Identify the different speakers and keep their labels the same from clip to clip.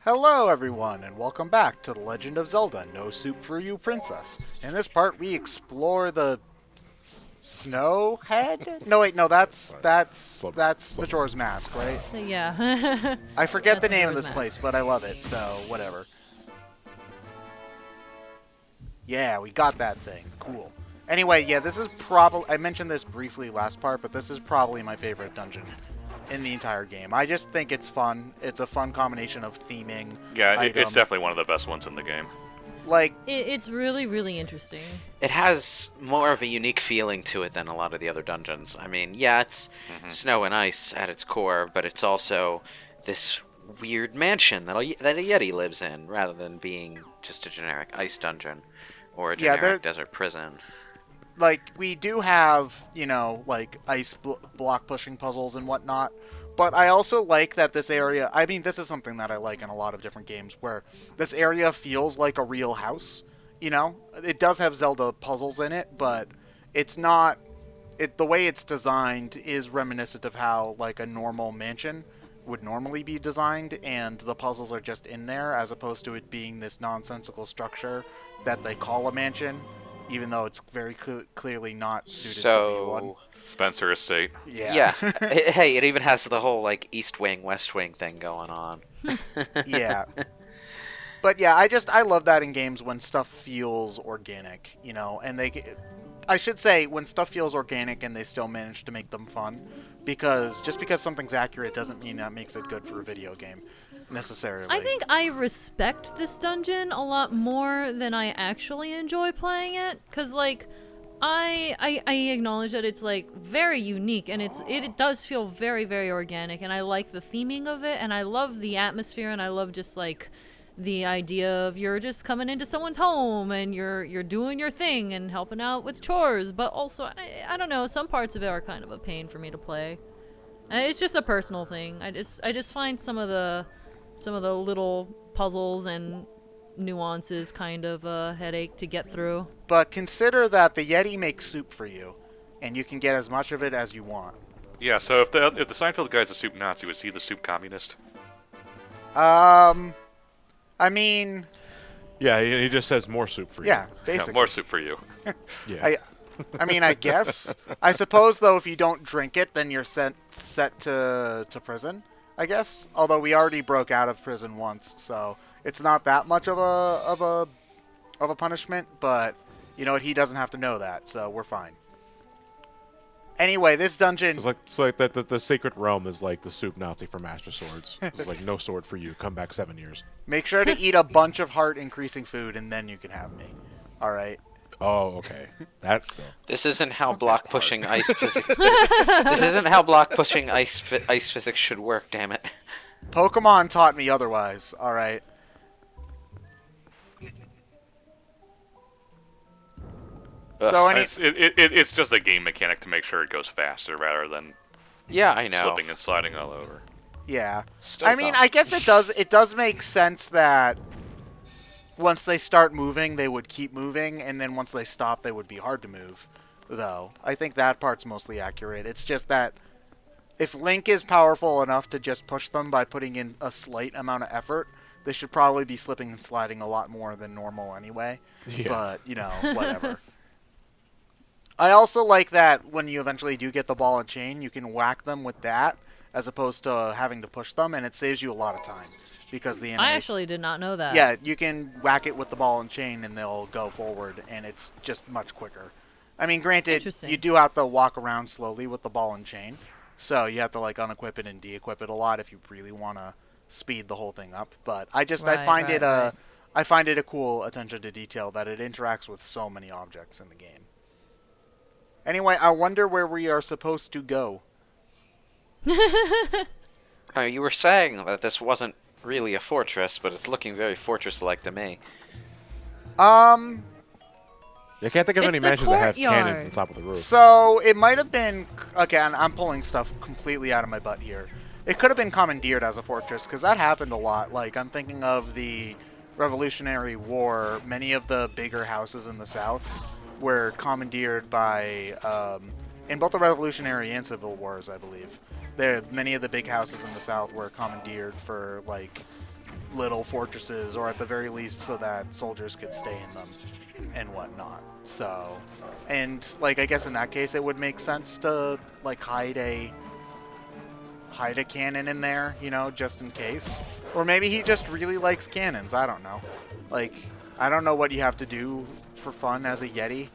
Speaker 1: Hello everyone, and welcome back to The Legend of Zelda, No Soup for You Princess. In this part, we explore the Snow Head? No, wait, no, that's Majora's Mask, right?
Speaker 2: Yeah.
Speaker 1: I forget
Speaker 2: That's
Speaker 1: the name of
Speaker 2: Majora's
Speaker 1: this place,
Speaker 2: Mask.
Speaker 1: but I love it, so whatever. Yeah, we got that thing. Cool. Anyway, yeah, this is probably... I mentioned this briefly last part, but this is probably my favorite dungeon in the entire game. I just think it's fun. It's a fun combination of theming,
Speaker 3: Yeah, it's
Speaker 1: item.
Speaker 3: definitely one of the best ones in the game.
Speaker 1: Like,
Speaker 2: It's really, really interesting.
Speaker 4: It has more of a unique feeling to it than a lot of the other dungeons. I mean, yeah, it's snow and ice at its core, but it's also this weird mansion that a Yeti lives in, rather than being just a generic ice dungeon or a
Speaker 1: Yeah,
Speaker 4: generic desert prison.
Speaker 1: like, we do have, like, ice block pushing puzzles and whatnot, but I also like that this area, I mean, this is something that I like in a lot of different games, where this area feels like a real house, It does have Zelda puzzles in it, but it's not, the way it's designed is reminiscent of how, like, a normal mansion would normally be designed, and the puzzles are just in there, as opposed to it being this nonsensical structure that they call a mansion, even though it's very clearly not suited to be one.
Speaker 3: Spencer Estate.
Speaker 1: Yeah.
Speaker 4: Hey, it even has the whole, like, East Wing, West Wing thing going on.
Speaker 1: Yeah. But yeah, I love that in games when stuff feels organic, and I should say when stuff feels organic and they still manage to make them fun, because just because something's accurate doesn't mean that makes it good for a video game, necessarily.
Speaker 2: I think I respect this dungeon a lot more than I actually enjoy playing it, because, like, I acknowledge that it's, like, very unique, and it does feel very, very organic, and I like the theming of it, and I love the atmosphere, and I love just, like, the idea of you're just coming into someone's home and you're doing your thing and helping out with chores, but also I don't know, some parts of it are kind of a pain for me to play. It's just a personal thing. I just find some of the little puzzles and nuances kind of a headache to get through.
Speaker 1: But consider that the Yeti makes soup for you, and you can get as much of it as you want.
Speaker 3: Yeah, so if the Seinfeld guy's a soup Nazi, was he the soup communist?
Speaker 1: I mean,
Speaker 5: Yeah, he just says more soup for you.
Speaker 1: yeah,
Speaker 3: Yeah,
Speaker 1: basically.
Speaker 3: more soup for you.
Speaker 5: Yeah.
Speaker 1: I mean, I guess. I suppose, though, if you don't drink it, then you're set to prison, I guess. Although we already broke out of prison once, so it's not that much of a punishment. But you know what? He doesn't have to know that, so we're fine. Anyway, this dungeon.
Speaker 5: It's like the sacred realm is like the soup Nazi for Master Swords. It's like no sword for you. Come back 7 years.
Speaker 1: Make sure to eat a bunch of heart-increasing food, and then you can have me. All right.
Speaker 5: Oh, okay. That.
Speaker 4: This isn't how block pushing ice physics. This isn't how block pushing ice physics should work. Damn it.
Speaker 1: Pokemon taught me otherwise. All right. So
Speaker 3: It's just a game mechanic to make sure it goes faster rather than
Speaker 4: Yeah, I know.
Speaker 3: slipping and sliding all over.
Speaker 1: yeah.
Speaker 4: Still
Speaker 1: I mean,
Speaker 4: dumb.
Speaker 1: I guess it does. It does make sense that once they start moving, they would keep moving, and then once they stop, they would be hard to move. Though I think that part's mostly accurate. It's just that if Link is powerful enough to just push them by putting in a slight amount of effort, they should probably be slipping and sliding a lot more than normal anyway.
Speaker 5: Yeah.
Speaker 1: But whatever. I also like that when you eventually do get the ball and chain, you can whack them with that as opposed to having to push them, and it saves you a lot of time because the
Speaker 2: I
Speaker 1: animation.
Speaker 2: actually did not know that.
Speaker 1: Yeah, you can whack it with the ball and chain, and they'll go forward, and it's just much quicker. I mean, granted,
Speaker 2: Interesting.
Speaker 1: you do have to walk around slowly with the ball and chain, so you have to like unequip it and de-equip it a lot if you really want to speed the whole thing up. But I find it
Speaker 2: right.
Speaker 1: I find it a cool attention to detail that it interacts with so many objects in the game. Anyway, I wonder where we are supposed to go.
Speaker 4: You were saying that this wasn't really a fortress, but it's looking very fortress-like to me.
Speaker 5: I can't think of
Speaker 2: It's
Speaker 5: any
Speaker 2: the
Speaker 5: mansions that have
Speaker 2: courtyard.
Speaker 5: cannons on top of the roof.
Speaker 1: So it might have been, again, I'm pulling stuff completely out of my butt here. It could have been commandeered as a fortress, because that happened a lot. Like, I'm thinking of the Revolutionary War. Many of the bigger houses in the South were commandeered by, in both the Revolutionary and Civil Wars, I believe. Many of the big houses in the South were commandeered for, like, little fortresses, or at the very least so that soldiers could stay in them and whatnot. So, and like I guess in that case it would make sense to like hide a cannon in there, you know, just in case. Or maybe he just really likes cannons. I don't know. Like, I don't know what you have to do for fun as a Yeti.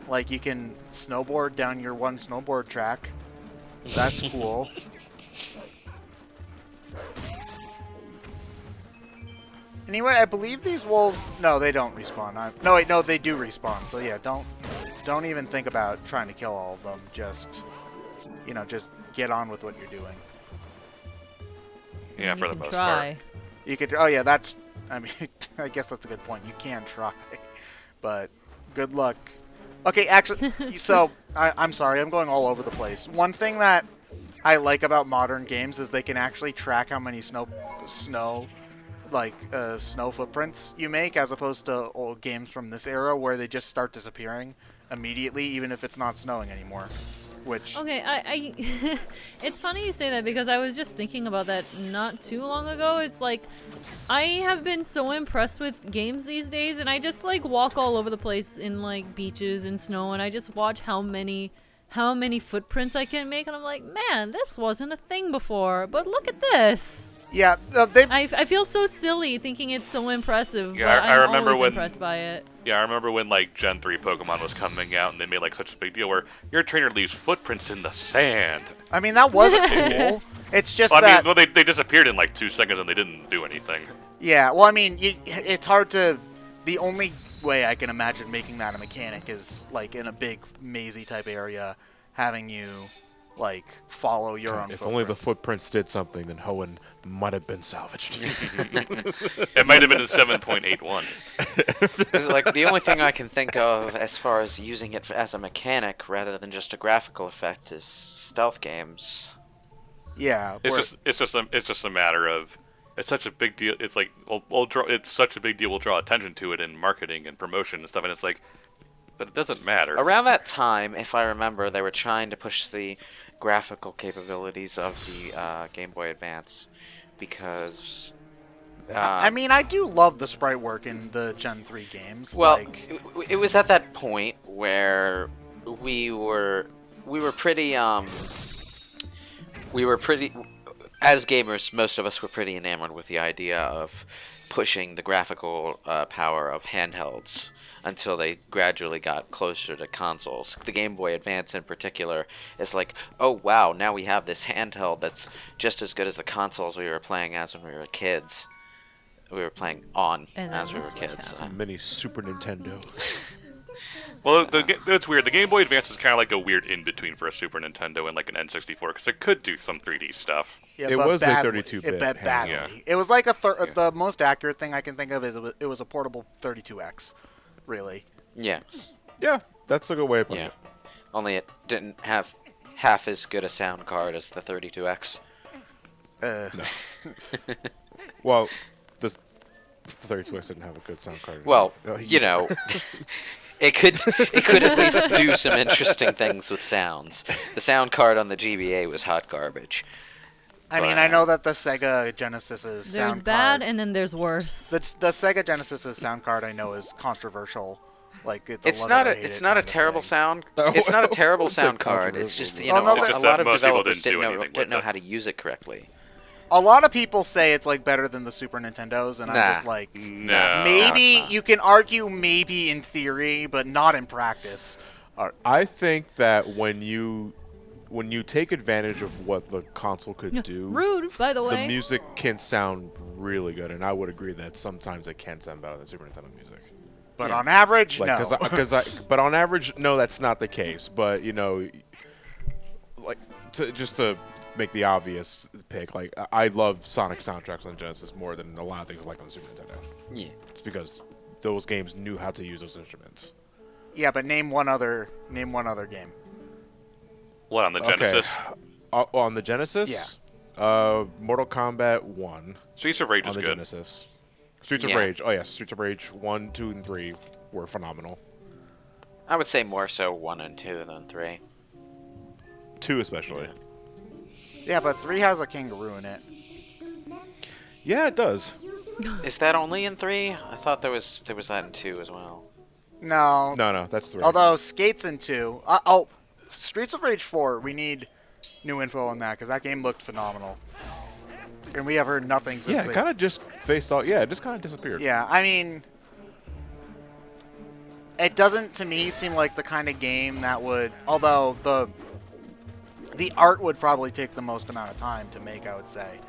Speaker 1: Like, you can snowboard down your one snowboard track. That's cool. Anyway, I believe these wolves... No, they don't respawn. No, wait, no, they do respawn. So yeah, don't even think about trying to kill all of them. Just, you know, just get on with what you're doing.
Speaker 3: Yeah,
Speaker 2: You
Speaker 3: for the
Speaker 2: can
Speaker 3: most
Speaker 2: try.
Speaker 3: part.
Speaker 1: You could... Oh yeah, that's... I mean, I guess that's a good point. You can try. But good luck. Okay, actually, so, I'm sorry, I'm going all over the place. One thing that I like about modern games is they can actually track how many snow footprints you make, as opposed to old games from this era where they just start disappearing immediately, even if it's not snowing anymore. Which...
Speaker 2: Okay, I it's funny you say that because I was just thinking about that not too long ago. It's like, I have been so impressed with games these days, and I just like walk all over the place in like beaches and snow, and I just watch how many footprints I can make, and I'm like, man, this wasn't a thing before, but look at this.
Speaker 1: Yeah,
Speaker 2: I feel so silly thinking it's so impressive,
Speaker 3: Yeah,
Speaker 2: but
Speaker 3: I
Speaker 2: I'm
Speaker 3: remember
Speaker 2: always
Speaker 3: when-
Speaker 2: impressed by it.
Speaker 3: Yeah, I remember when like Gen 3 Pokemon was coming out and they made like such a big deal where your trainer leaves footprints in the sand.
Speaker 1: I mean, that was cool. It's just
Speaker 3: Well, I
Speaker 1: that...
Speaker 3: mean, well, they disappeared in like 2 seconds and they didn't do anything.
Speaker 1: Yeah, well, I mean, it's hard to... The only way I can imagine making that a mechanic is, like, in a big, mazy type area, having you, like, follow your own
Speaker 5: If only the
Speaker 1: footprints.
Speaker 5: footprints did something, then Hoenn might have been salvaged.
Speaker 3: It might have been in 7.81.
Speaker 4: It's like the only thing I can think of as far as using it as a mechanic rather than just a graphical effect is stealth games.
Speaker 1: Yeah.
Speaker 3: It's just a matter of it's such a big deal. It's like it's such a big deal. We'll draw attention to it in marketing and promotion and stuff. And it's like, but it doesn't matter.
Speaker 4: Around that time, if I remember, they were trying to push the graphical capabilities of the Game Boy Advance because...
Speaker 1: I mean, I do love the sprite work in the Gen 3 games.
Speaker 4: Well,
Speaker 1: like,
Speaker 4: it was at that point where we were pretty as gamers, most of us were pretty enamored with the idea of pushing the graphical power of handhelds until they gradually got closer to consoles. The Game Boy Advance in particular is like, oh wow, now we have this handheld that's just as good as the consoles we were playing as when we were kids. We were playing on
Speaker 2: And
Speaker 4: as
Speaker 2: then
Speaker 4: we
Speaker 2: the
Speaker 4: were
Speaker 2: Switch
Speaker 4: kids.
Speaker 2: happened.
Speaker 5: Mini Super Nintendo.
Speaker 3: Well, it's weird. The Game Boy Advance is kind of like a weird in-between for a Super Nintendo and like an N64 because it could do some 3D stuff.
Speaker 1: yeah,
Speaker 5: It
Speaker 1: but
Speaker 5: was a
Speaker 1: badly.
Speaker 5: 32-bit
Speaker 1: It bet badly.
Speaker 3: Yeah.
Speaker 1: It was like the most accurate thing I can think of is it was a portable 32X, really.
Speaker 4: Yeah.
Speaker 5: Yeah, that's a good way of putting
Speaker 4: Yeah.
Speaker 5: it.
Speaker 4: Only it didn't have half as good a sound card as the 32X.
Speaker 5: Well, the 32X didn't have a good sound card.
Speaker 4: Well,
Speaker 5: Oh,
Speaker 4: you know, it could at least do some interesting things with sounds. The sound card on the GBA was hot garbage.
Speaker 1: I mean, I know that the Sega Genesis's
Speaker 2: There's
Speaker 1: sound
Speaker 2: bad
Speaker 1: card,
Speaker 2: and then there's worse.
Speaker 1: the Sega Genesis's sound card I know is controversial. Like it's
Speaker 4: It's
Speaker 1: love
Speaker 4: not
Speaker 1: it or
Speaker 4: a
Speaker 1: hate
Speaker 4: it's
Speaker 1: it
Speaker 4: not a
Speaker 1: kind of
Speaker 4: terrible
Speaker 1: thing.
Speaker 4: sound.
Speaker 5: Oh,
Speaker 4: It's not a terrible
Speaker 5: it's a
Speaker 4: sound card. It's
Speaker 5: controversial
Speaker 4: just
Speaker 5: one.
Speaker 4: you
Speaker 1: Oh,
Speaker 4: know
Speaker 1: no,
Speaker 3: It's
Speaker 4: a
Speaker 3: just
Speaker 4: lot
Speaker 3: that
Speaker 4: of
Speaker 3: most people
Speaker 4: developers
Speaker 3: didn't do
Speaker 4: didn't
Speaker 3: anything
Speaker 4: know
Speaker 3: with it.
Speaker 4: how to use it correctly.
Speaker 1: A lot of people say it's like better than the Super Nintendos, and I'm
Speaker 4: Nah.
Speaker 1: just like,
Speaker 3: No.
Speaker 1: maybe
Speaker 4: it's not.
Speaker 1: you can argue maybe in theory, but not in practice.
Speaker 5: I think that when you take advantage of what the console could do,
Speaker 2: Rude, by the way.
Speaker 5: the music can sound really good, and I would agree that sometimes it can sound better than Super Nintendo music.
Speaker 1: But on average,
Speaker 5: Like,
Speaker 1: no.
Speaker 5: but on average, no, that's not the case. But you know, like just to make the obvious pick, like I love Sonic soundtracks on Genesis more than a lot of things I like on the Super Nintendo.
Speaker 4: Yeah.
Speaker 5: Just because those games knew how to use those instruments.
Speaker 1: Yeah, but name one other game.
Speaker 3: What on the Genesis?
Speaker 5: On the Genesis, Mortal Kombat 1
Speaker 3: Streets of Rage
Speaker 5: on
Speaker 3: is
Speaker 5: the
Speaker 3: good.
Speaker 5: Genesis. Streets of
Speaker 4: Yeah.
Speaker 5: Rage. Oh yes, Streets of Rage 1, 2, and 3 were phenomenal.
Speaker 4: I would say more so 1 and 2 than 3.
Speaker 5: 2 especially.
Speaker 1: Yeah, but 3 has a kangaroo in it.
Speaker 5: Yeah, it does.
Speaker 4: Is that only in 3? I thought there was that in 2 as well.
Speaker 1: No.
Speaker 5: No, that's 3.
Speaker 1: Although Skates in 2. Streets of Rage 4. We need new info on that because that game looked phenomenal, and we have heard nothing since.
Speaker 5: Yeah, it kind of just faced off. Yeah, it just kind of disappeared.
Speaker 1: Yeah, I mean, it doesn't to me seem like the kind of game that would. Although the art would probably take the most amount of time to make, I would say,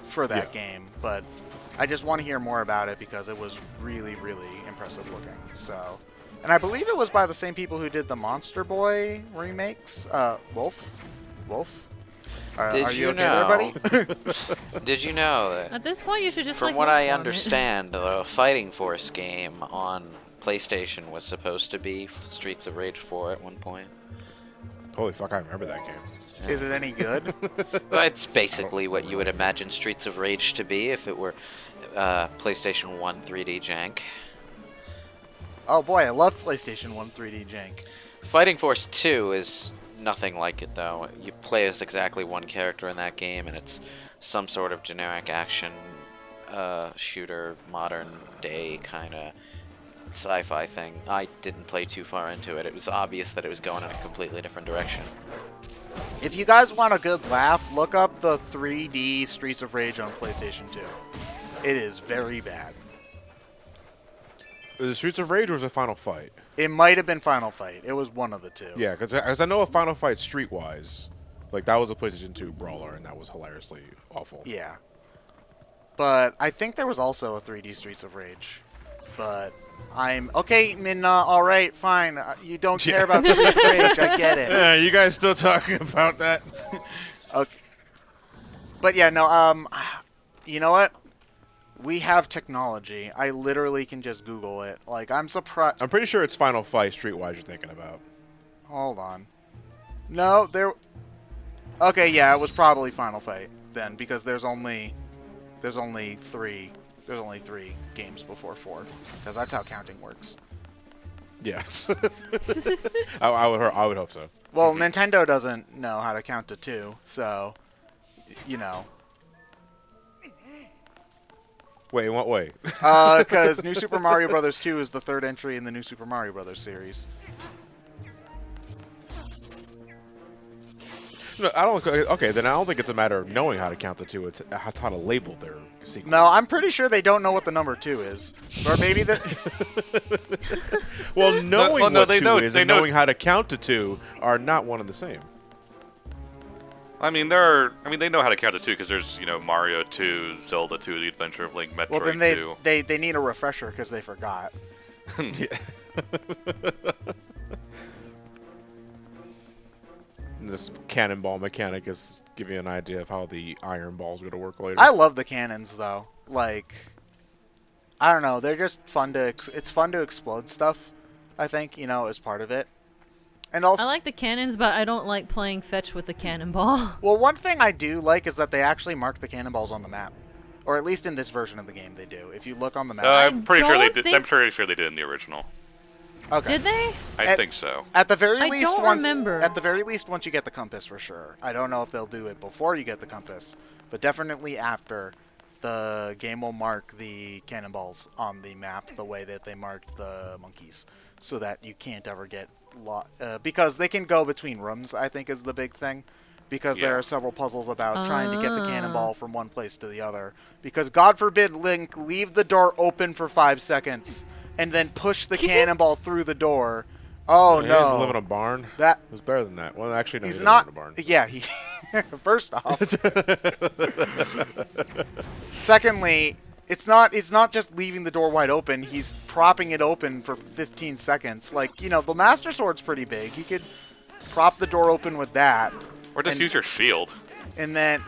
Speaker 1: for that game. But I just want to hear more about it because it was really, really impressive looking. So, and I believe it was by the same people who did the Monster Boy remakes. Wolf.
Speaker 4: Did
Speaker 1: are
Speaker 4: you
Speaker 1: okay there, buddy?
Speaker 4: Did you know that?
Speaker 2: At this point, you should just
Speaker 4: From
Speaker 2: like.
Speaker 4: what
Speaker 2: look
Speaker 4: I
Speaker 2: for it.
Speaker 4: understand, the Fighting Force game on PlayStation was supposed to be Streets of Rage 4 at one point.
Speaker 5: Holy fuck, I remember that game.
Speaker 1: Is it any good?
Speaker 4: Well, it's basically what you would imagine Streets of Rage to be if it were PlayStation 1 3D jank.
Speaker 1: Oh boy, I love PlayStation 1 3D jank.
Speaker 4: Fighting Force 2 is nothing like it, though. You play as exactly one character in that game, and it's some sort of generic action shooter, modern day kind of sci-fi thing. I didn't play too far into it. It was obvious that it was going in a completely different direction.
Speaker 1: If you guys want a good laugh, look up the 3D Streets of Rage on PlayStation 2. It is very bad.
Speaker 5: The Streets of Rage was a Final Fight.
Speaker 1: It might have been Final Fight. It was one of the two.
Speaker 5: Yeah, because I know a Final Fight Streetwise. Like, that was a PlayStation 2 brawler, and that was hilariously awful.
Speaker 1: Yeah. But I think there was also a 3D Streets of Rage. But I'm... Okay, Minna, alright, fine. You don't care about Streets of Rage. I get it.
Speaker 5: Yeah, you guys still talking about that?
Speaker 1: Okay. But yeah, no, you know what? We have technology. I literally can just Google it. Like, I'm surprised.
Speaker 5: I'm pretty sure it's Final Fight Streetwise you're thinking about.
Speaker 1: Hold on. No, there... Okay, yeah, it was probably Final Fight then, because there's only 3 games before 4, because that's how counting works.
Speaker 5: Yes. I would hope so.
Speaker 1: Well, Nintendo doesn't know how to count to 2, so, you know.
Speaker 5: Wait, in what way?
Speaker 1: Because New Super Mario Bros. 2 is the 3rd entry in the New Super Mario Bros. Series.
Speaker 5: No, I don't. Okay, then I don't think it's a matter of knowing how to count the 2. It's how to label their sequence.
Speaker 1: No, I'm pretty sure they don't know what the number 2 is. Or maybe the...
Speaker 5: Well, knowing
Speaker 3: well, no,
Speaker 5: what
Speaker 3: they
Speaker 5: 2
Speaker 3: know-
Speaker 5: is
Speaker 3: they
Speaker 5: and
Speaker 3: know-
Speaker 5: knowing how to count to 2 are not one and the same.
Speaker 3: I mean, they know how to count to 2 because there's, Mario 2, Zelda 2, The Adventure of Link, Metroid
Speaker 1: Well, then
Speaker 3: 2.
Speaker 1: they need a refresher because they forgot.
Speaker 5: Yeah. This cannonball mechanic is giving you an idea of how the iron ball's going to work later.
Speaker 1: I love the cannons, though. Like, I don't know. They're just fun to... It's fun to explode stuff, I think, as part of it. And also...
Speaker 2: I like the cannons, but I don't like playing fetch with the cannonball.
Speaker 1: Well, one thing I do like is that they actually mark the cannonballs on the map. Or at least in this version of the game, they do. If you look on the map...
Speaker 3: I'm pretty sure they
Speaker 2: don't
Speaker 3: did.
Speaker 2: think-
Speaker 3: I'm pretty sure they did in the original.
Speaker 1: Okay.
Speaker 2: Did they?
Speaker 3: I think so.
Speaker 1: At the very
Speaker 2: I
Speaker 1: least,
Speaker 2: don't
Speaker 1: once
Speaker 2: remember.
Speaker 1: at the very least, once you get the compass for sure. I don't know if they'll do it before you get the compass, but definitely after, the game will mark the cannonballs on the map the way that they marked the monkeys, so that you can't ever get lost. Because they can go between rooms, I think is the big thing. Because there
Speaker 3: Yeah.
Speaker 1: are several puzzles about trying to get the cannonball from one place to the other. Because God forbid Link leave the door open for 5 seconds and then push the cannonball through the door. Oh
Speaker 5: He
Speaker 1: no!
Speaker 5: doesn't live in a barn.
Speaker 1: That
Speaker 5: It was better than that. Well, actually, no,
Speaker 1: he's
Speaker 5: he
Speaker 1: not.
Speaker 5: doesn't live in a barn.
Speaker 1: Yeah, he. First off. Secondly, it's not just leaving the door wide open. He's propping it open for 15 seconds. Like, the Master Sword's pretty big. He could prop the door open with that.
Speaker 3: Or just
Speaker 1: and-
Speaker 3: use your shield.
Speaker 1: And then,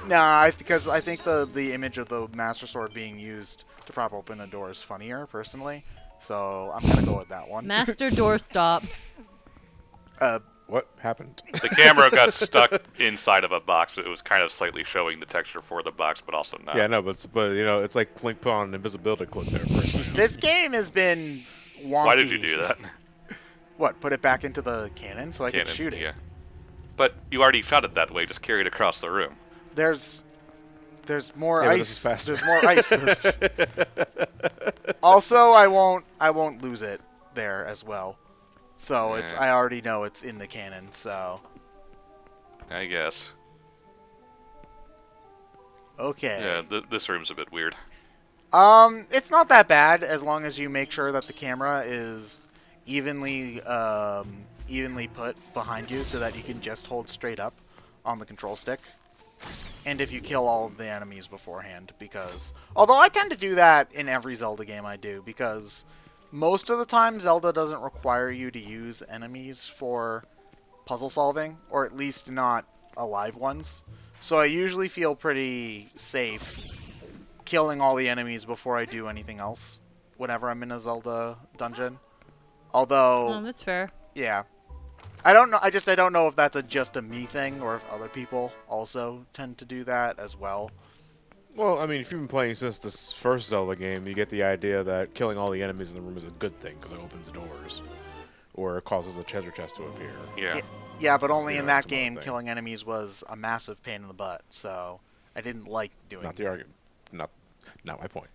Speaker 1: because I think the image of the Master Sword being used to prop open a door is funnier, personally. So I'm gonna go with that one.
Speaker 2: Master doorstop.
Speaker 5: What happened?
Speaker 3: The camera got stuck inside of a box. It was kind of slightly showing the texture for the box, but also not.
Speaker 5: Yeah, no, but it's like Link put on an invisibility clip there for a second.
Speaker 1: This game has been wonky.
Speaker 3: Why did you do that?
Speaker 1: What? Put it back into the cannon so I
Speaker 3: Cannon,
Speaker 1: could shoot it.
Speaker 3: Yeah. But you already shot it that way. Just carry it across the room.
Speaker 1: There's There's more
Speaker 5: Yeah, but this is
Speaker 1: ice.
Speaker 5: faster.
Speaker 1: There's more ice. Also, I won't lose it there as well. So
Speaker 3: Yeah.
Speaker 1: I already know it's in the canon. So
Speaker 3: I guess.
Speaker 1: okay.
Speaker 3: Yeah, this room's a bit weird.
Speaker 1: It's not that bad as long as you make sure that the camera is evenly put behind you so that you can just hold straight up on the control stick. And if you kill all of the enemies beforehand, because although I tend to do that in every Zelda game I do, because most of the time Zelda doesn't require you to use enemies for puzzle solving, or at least not alive ones. So I usually feel pretty safe killing all the enemies before I do anything else whenever I'm in a Zelda dungeon. Although,
Speaker 2: That's fair.
Speaker 1: yeah. I don't know. I don't know if that's just a me thing or if other people also tend to do that as well.
Speaker 5: Well, I mean, if you've been playing since this first Zelda game, you get the idea that killing all the enemies in the room is a good thing because it opens doors, or it causes the treasure chest to appear.
Speaker 3: Yeah.
Speaker 1: Yeah, but only
Speaker 5: Yeah,
Speaker 1: in
Speaker 5: that's
Speaker 1: that
Speaker 5: another
Speaker 1: game,
Speaker 5: thing.
Speaker 1: killing enemies was a massive pain in the butt. So I didn't like doing
Speaker 5: Not the
Speaker 1: that.
Speaker 5: argument. Not my point.